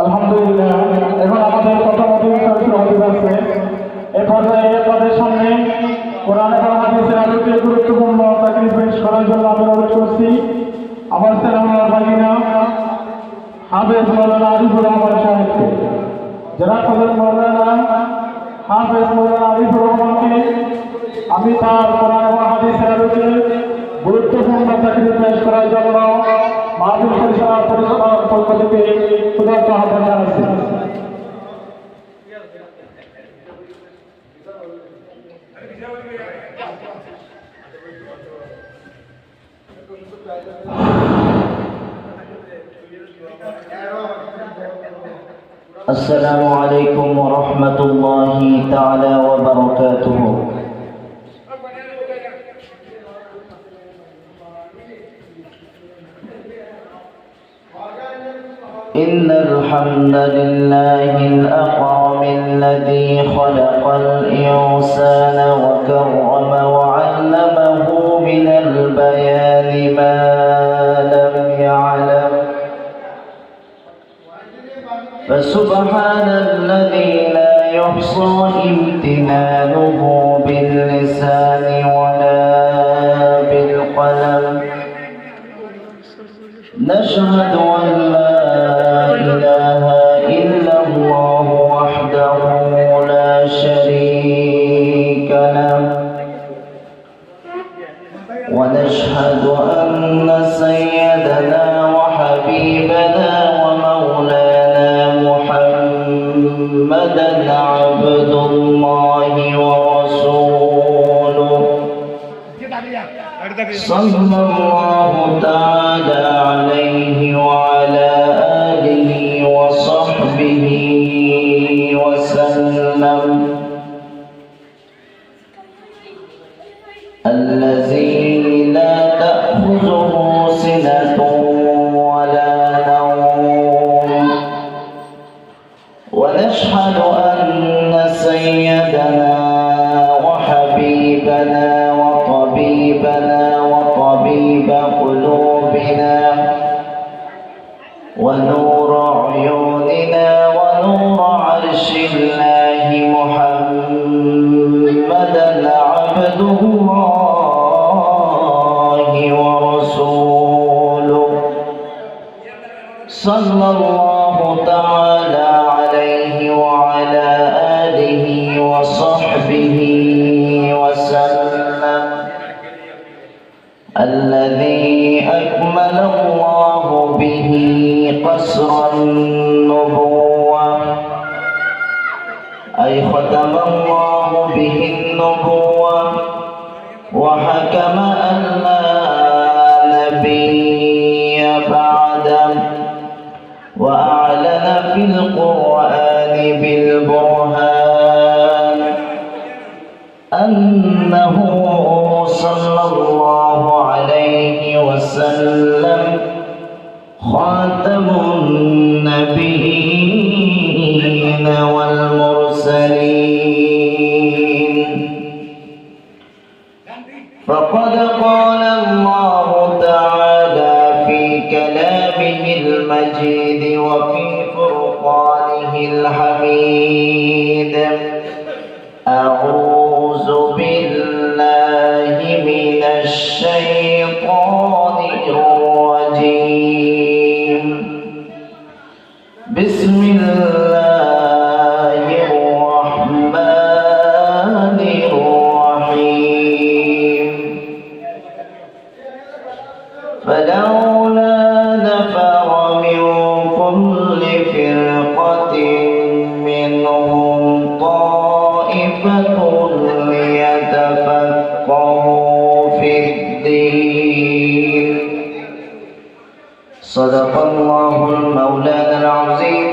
আলহামদুলিল্লাহ। এখন আমাদের প্রথম অধিবেশন আছে। এ পর্যায়ে তাদের সামনে কোরআন এবং হাদিসের আলোকে গুরুত্বপূর্ণ তাকরীর পেশ করার জন্য আমি অনুরোধ করছি আমার সেনামার বাগিনা হাফেজ মৌলানা আরিফুর রহমান সাহেবকে। যারা তাদের মৌলানা হাফেজ মৌলানা আরিফুর রহমানকে আমি তার কোরআন এবং হাদিসের আলোকে গুরুত্বপূর্ণ তাকরীর পেশ করার জন্য মাহফিল পরিচালনার পক্ষ থেকে উদাত্ত আহ্বান জানাচ্ছি। السلام عليكم ورحمة الله تعالى وبركاته. إن الحمد لله الأكرم الذي خلق الإنسان وكرم وعلمه من البيان ما لم يعلم، فسبحان الذي لا يحصى امتنانه باللسان ولا بالقلم. نشهد أن لا إله إلا الله وحده لا شريك له، ونشهد أن سيدنا وحبيبنا ومولانا محمدا عبد الله ورسوله، صلى الله تعالى عليه وعلى آله وصحبه وسلم، الذي لا تأخذه سنة ولا نوم. ونشهد أن سيدنا وحبيبنا وطبيبنا وطبيب قلوبنا ونور عيوننا ونور عرش الله محمدا عبده الله ورسوله، صلى الله تعالى عليه وعلى آله وصحبه وسلم، الذي أكمل الله به قصر النبوة، أي ختم الله به النبوة وحكم أن لا نبي بعده، وأعلن في القرآن بالبرهان أنه صلى الله عليه وسلم خاتم النبيين والمرسلين. فقد قال الله تعالى في كلامه المجيد وفي فرقانه الحميد: أعوذ بالله من الشيطان الرجيم، بسم الله الرحمن الرحيم. فلولا نفر من كل فرقة منهم طائفة ليتفقهوا في الدين. صدق الله المولانا العظيم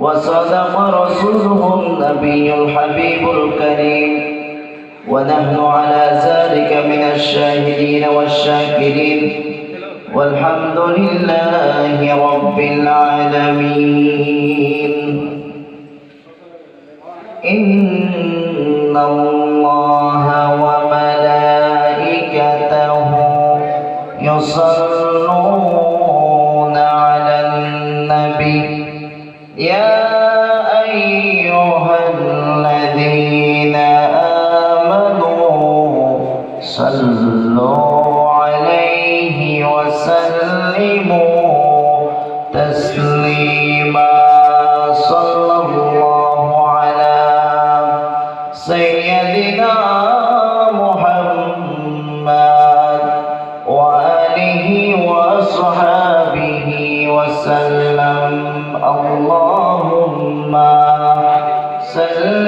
وصدق رسوله النبي الحبيب الكريم، ونحن على ذلك من الشاهدين والشاكرين، والحمد لله رب العالمين. إن الله وملائكته يصلون يصلون على النبي يا أيها الذين آمنوا صلوا عليه وسلموا تسليما صلى الله على سيدنا محمد وآله وصحبه وسلم اللهم صل